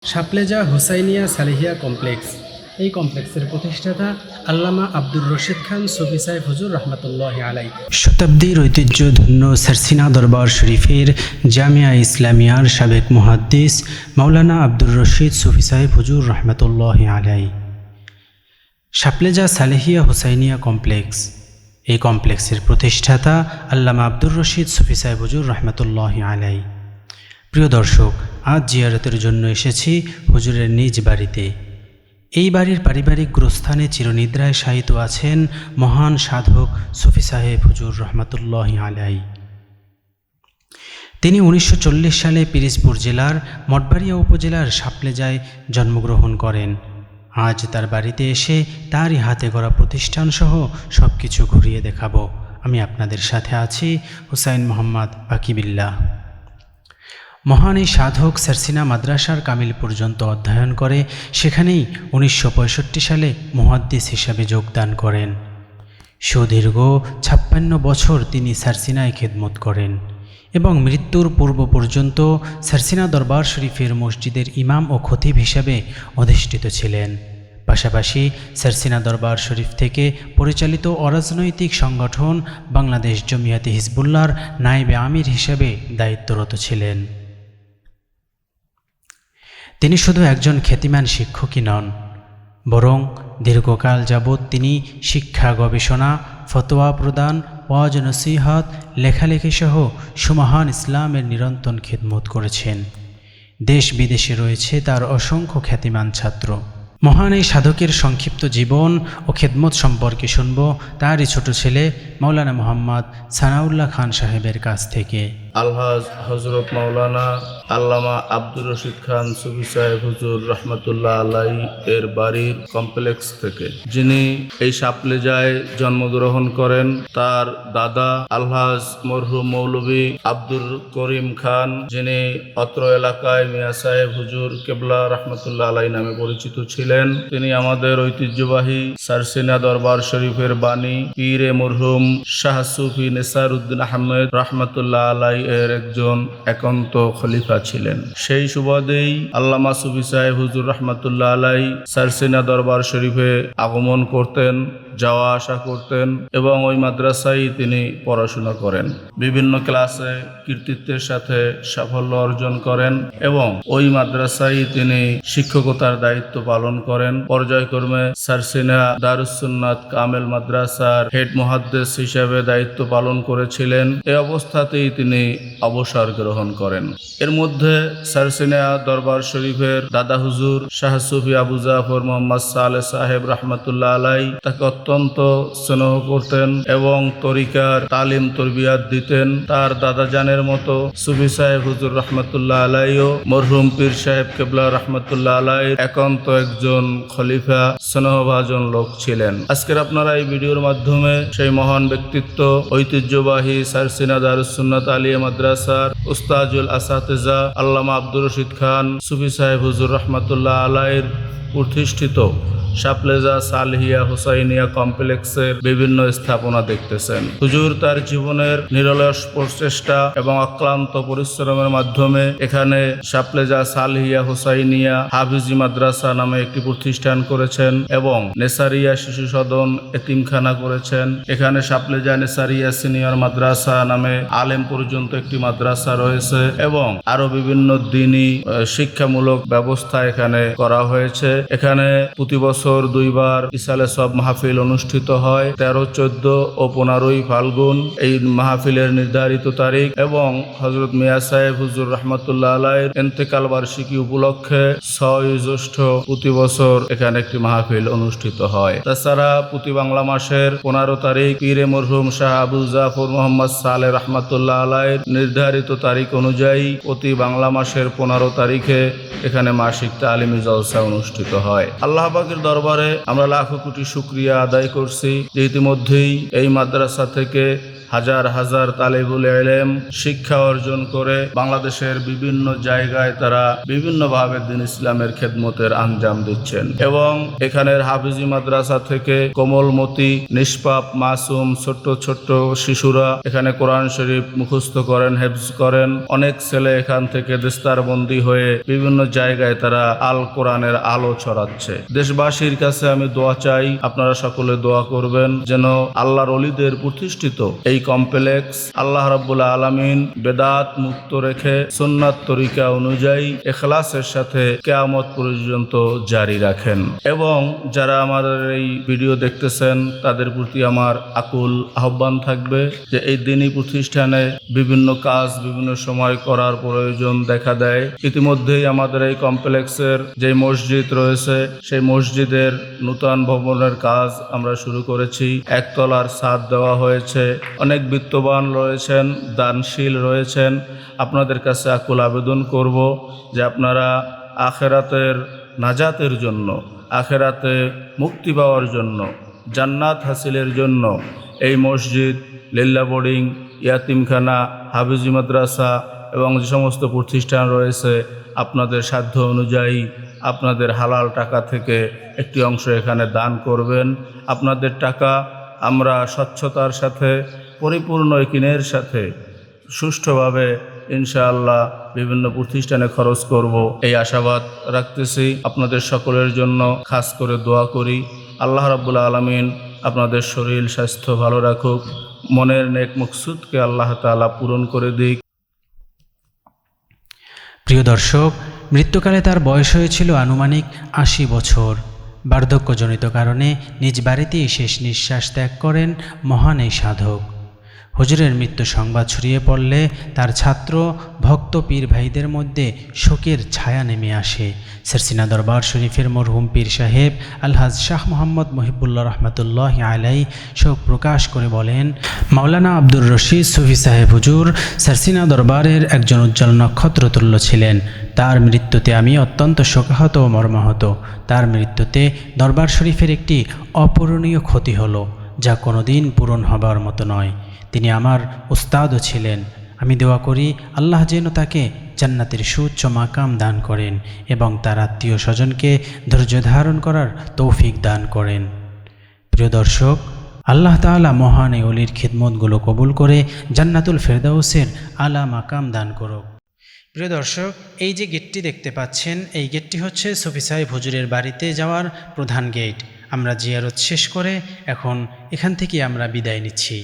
শাপলেজা Husainia Salehia complex. এই কমপ্লেক্সের প্রতিষ্ঠাতা আল্লামা আব্দুর রশিদ খান সুফি সাহেব হুজুর রহমতুল্লাহ আলাই। শতাব্দীর ঐতিহ্যধন্য সারসিনা দরবার শরীফের জামিয়া ইসলামিয়ার সাবেক মুহাদ্দিস মাওলানা আব্দুর রশিদ সুফি সাহেব হুজুর রহমতুল্লাহ আলাই। শাপলেজা সালেহিয়া হুসাইনিয়া কমপ্লেক্স। এই কমপ্লেক্সের প্রতিষ্ঠাতা আল্লামা আব্দুর রশিদ সুফি সাহেব হুজুর রহমতুল্লাহ আলাই। প্রিয় দর্শক, আজ জিয়ারতের জন্য এসেছি হুজুরের নিজ বাড়িতে। এই বাড়ির পারিবারিক গোরস্থানে চিরনিদ্রায় শায়িত আছেন মহান সাধক সুফি সাহেব হুজুর রহমতুল্লাহ আলাই। তিনি 1940 সালে পিরিজপুর জেলার মঠবাড়িয়া উপজেলার শাপলেজায় জন্মগ্রহণ করেন। আজ তার বাড়িতে এসে তারই হাতে গড়া প্রতিষ্ঠানসহ সব কিছু ঘুরিয়ে দেখাবো। আমি আপনাদের সাথে আছি হুসাইন মোহাম্মদ বাকিবিল্লাহ। মহান এই সাধক সারসিনা মাদ্রাসার কামিল পর্যন্ত অধ্যয়ন করে সেখানেই 1965 সালে মুহাদ্দিস হিসাবে যোগদান করেন। সুদীর্ঘ 56 বছর তিনি সারসিনায় খেদমত করেন এবং মৃত্যুর পূর্ব পর্যন্ত সারসিনা দরবার শরীফের মসজিদের ইমাম ও খতিব হিসাবে অধিষ্ঠিত ছিলেন। পাশাপাশি সারসিনা দরবার শরীফ থেকে পরিচালিত অরাজনৈতিক সংগঠন বাংলাদেশ জমিয়াতে হিজবুল্লাহর নায়েবে আমির হিসাবে দায়িত্বরত ছিলেন। তিনি শুধু একজন খ্যাতিমান শিক্ষকই নন, বরং দীর্ঘকাল যাবৎ তিনি শিক্ষা গবেষণা, ফতোয়া প্রদান, ওয়াজ নসিহত, লেখালেখি সহ সুমহান ইসলামের নিরন্তর খিদমত করেছেন। দেশ বিদেশে রয়েছে তার অসংখ্য খ্যাতিমান ছাত্র। মহান এই সাধকের সংক্ষিপ্ত জীবন ও খেদমত সম্পর্কে শুনব তারই ছোট ছেলে মাওলানা মোহাম্মদ সানাউল্লাহ খান সাহেবের কাছ থেকে। আলহাজ হজরত মাওলানা আল্লামা আব্দুর রশিদ খান সুফি সাহেব হুজুর রহমতুল্লাহ আলাই এর বাড়ির কমপ্লেক্স থেকে, যিনি এই শাপলেজায় জন্মগ্রহণ করেন। তার দাদা আলহাজ মরহুম মৌলভী আব্দুল করিম খান, যিনি অত্র এলাকায় মিয়া সাহেব হুজুর কেবলা রহমতুল্লাহ আলাই নামে পরিচিত ছিলেন। তিনি আমাদের ঐতিহ্যবাহী সারসিনা দরবার শরীফের বাণী পীরে মরহুম শাহ সুফি নেসার উদ্দিন আহমেদ রহমতুল্লাহ আলাই এর একজন একান্ত খলিফা ছিলেন। সেই সুবাদেই আল্লামা সুফি সাহেব হুজুর রহমতুল্লাহ আলাই সারসিনা দরবার শরীফে আগমন করতেন, যাওয়া আসা করতেন এবং ওই মাদ্রাসায় তিনি পড়াশোনা করেন। বিভিন্ন ক্লাসে কৃতিত্বের সাথে সাফল্য অর্জন করেন এবং ওই মাদ্রাসায় তিনি শিক্ষকতার দায়িত্ব পালন করেন। পর্যায়ক্রমে সারসিনা দারুস সুন্নাত কামেল মাদ্রাসার হেড মুহাদ্দিস হিসেবে দায়িত্ব পালন করেছিলেন। এই অবস্থাতেই তিনি অবসর গ্রহণ করেন। এর মধ্যে সারসিনা দরবার শরীফের দাদা হুজুর শাহ সুফি আবু জাফর মোহাম্মদ সালেহ সাহেব রহমতুল্লাহ আলাই তাকে অত্যন্ত স্নেহ করতেন এবং তরিকার তালিম তরবিয়াত দিতেন। তার দাদা জানের মতো সুফি সাহেব হুজুর রহমতুল্লাহ আলাইও মরহুম পীর সাহেব কেবলা রহমতুল্লাহ আলাই একান্ত একজন খলিফা স্নেহভাজন লোক ছিলেন। আজকের আপনারা এই ভিডিওর মাধ্যমে সেই মহান ব্যক্তিত্ব, ঐতিহ্যবাহী সারসিনা দারুস সুন্নাত আলিয়া মাদ্রাসার উস্তাজুল আসাতেজা আল্লামা আব্দুর রশিদ খান সুফি সাহেব হুজুর রহমতুল্লাহ আলাইর প্রতিষ্ঠিত শাপলেজা সালেহিয়া হুসাইনিয়া কমপ্লেক্সের বিভিন্ন স্থাপনা দেখতেছেন। হুজুর তার জীবনের নিরলস প্রচেষ্টা এবং অক্লান্ত পরিশ্রমের মাধ্যমে এখানে শাপলেজা সালেহিয়া হুসাইনিয়া হাফিজি মাদ্রাসা নামে একটি প্রতিষ্ঠান করেছেন এবং নেসারিয়া শিশু সদন এতিমখানা করেছেন। এখানে শাপলেজা নেসারিয়া সিনিয়র মাদ্রাসা নামে আলেম পর্যন্ত একটি মাদ্রাসা রয়েছে এবং আরো বিভিন্ন দ্বীনি শিক্ষামূলক ব্যবস্থা এখানে করা হয়েছে। এখানে প্রতি বছর 2 বার ইসালে সব মাহফিল অনুষ্ঠিত হয়। 13, 14 ও 15 ফাল্গুন এই মাহফিলের নির্ধারিত তারিখ এবং হযরত মিয়া সাহেব হুজুর রহমতুল্লাহ আলাইহির ইন্তেকাল বার্ষিকী উপলক্ষে 6 জ্যৈষ্ঠ প্রতি বছর এখানে একটি মাহফিল অনুষ্ঠিত হয়। তাছাড়া প্রতি বাংলা মাসের 15 তারিখ পীরে মরহুম শাহ আবু জাফর মোহাম্মদ সালেহ রহমতুল্লাহ আলাইহির নির্ধারিত তারিখ অনুযায়ী প্রতি বাংলা মাসের 15 তারিখে এখানে মাসিক তালিমি জলসা অনুষ্ঠিত হয়। আল্লাহ পাকের দরবারে আমরা লাখো কোটি শুকরিয়া আদায় করছি যে ইতিমধ্যেই এই মাদ্রাসা থেকে হাজার হাজার তালিবুল ইলম শিক্ষা অর্জন করে বাংলাদেশের বিভিন্ন জায়গায় তারা বিভিন্নভাবে দ্বীন ইসলামের খেদমতের আঞ্জাম দিচ্ছেন। এবং এখানের হাফিজি মাদ্রাসা থেকে কোমলমতি নিষ্পাপ মাসুম ছোট্ট ছোট্ট শিশুরা এখানে কোরআন শরীফ মুখস্থ করেন, হেফজ করেন। অনেক ছেলে এখান থেকে দেস্তারবন্দি হয়ে বিভিন্ন জায়গায় তারা আল কোরআনের আলো ছড়াচ্ছে। দেশবাসীর কাছে আমি দোয়া চাই, আপনারা সকলে দোয়া করবেন যেন আল্লাহর ওলিদের প্রতিষ্ঠিত এই কমপ্লেক্স আল্লাহ রাব্বুল আলামিন বেদাত মুক্ত রেখে সুন্নাত তরিকা অনুযায়ী ইখলাসের সাথে কিয়ামত পর্যন্ত জারি রাখেন। এবং যারা আমাদের এই ভিডিও দেখতেছেন তাদের প্রতি আমার আকুল আহ্বান থাকবে যে এই দ্বীনি প্রতিষ্ঠানে বিভিন্ন কাজ বিভিন্ন সময় করার প্রয়োজন দেখা দেয়। ইতিমধ্যেই আমাদের এই কমপ্লেক্সের যে মসজিদ রয়েছে সেই মসজিদের নূতন ভবনের কাজ আমরা শুরু করেছি। একতলার ছাদ দেওয়া হয়েছে। অনেক বিত্তবান রয়েছেন, দানশীল রয়েছেন। আপনাদের কাছে আকুল আবেদন করব যে আপনারা আখেরাতের নাজাতের জন্য, আখেরাতে মুক্তি পাওয়ার জন্য, জান্নাত হাসিলের জন্য এই মসজিদ, লিল্লা বোর্ডিং, ইয়াতিমখানা, হাফিজি মাদ্রাসা এবং যে সমস্ত প্রতিষ্ঠান রয়েছে আপনাদের সাধ্য অনুযায়ী আপনাদের হালাল টাকা থেকে একটি অংশ এখানে দান করবেন। আপনাদের টাকা আমরা স্বচ্ছতার সাথে, পরিপূর্ণ ইকিনের সাথে সুষ্ঠুভাবে ইনশাআল্লাহ বিভিন্ন প্রতিষ্ঠানে খরচ করব এই আশাবাদ রাখতেছি। আপনাদের সকলের জন্য খাস করে দোয়া করি। আল্লাহ রাব্বুল আলামিন আপনাদের শরীর স্বাস্থ্য ভালো রাখুক, মনের নেক মকসুদকে আল্লাহ তাআলা পূরণ করে দিক। প্রিয় দর্শক, মৃত্যুকালে তার বয়স হয়েছিল আনুমানিক ৮০ বছর। বার্ধক্যজনিত কারণে নিজ বাড়িতেই শেষ নিঃশ্বাস ত্যাগ করেন মহান এই সাধক। হুজুরের মৃত্যু সংবাদ ছড়িয়ে পড়লে তার ছাত্র ভক্ত পীর ভাইদের মধ্যে শোকের ছায়া নেমে আসে। সারসিনা দরবার শরীফের মরহুম পীর সাহেব আলহাজ শাহ মোহাম্মদ মহিবুল্লাহ রহমতুল্লাহ আলাই শোক প্রকাশ করে বলেন, মাওলানা আব্দুর রশিদ সুফি সাহেব হুজুর সারসিনা দরবারের একজন উজ্জ্বল নক্ষত্রতুল্য ছিলেন। তার মৃত্যুতে আমি অত্যন্ত শোকাহত ও মর্মাহত। তার মৃত্যুতে দরবার শরীফের একটি অপূরণীয় ক্ষতি হলো, যা কোনোদিন পূরণ হবার মতো নয়। তিনি আমার উস্তাদও ছিলেন। আমি দোয়া করি আল্লাহ যেন তাকে জান্নাতের সুউচ্চ মাকাম দান করেন এবং তার আত্মীয় স্বজনকে ধৈর্য ধারণ করার তৌফিক দান করেন। প্রিয় দর্শক, আল্লাহ তাআলা মহান এই অলির খিদমতগুলো কবুল করে জান্নাতুল ফেরদাউসের আলা মাকাম দান করুক। প্রিয় দর্শক, এই যে গেটটি দেখতে পাচ্ছেন, এই গেটটি হচ্ছে সুফি সাহেব হুজুরের বাড়িতে যাওয়ার প্রধান গেট। আমরা জিয়ারত শেষ করে এখন এখান থেকে আমরা বিদায় নিচ্ছি।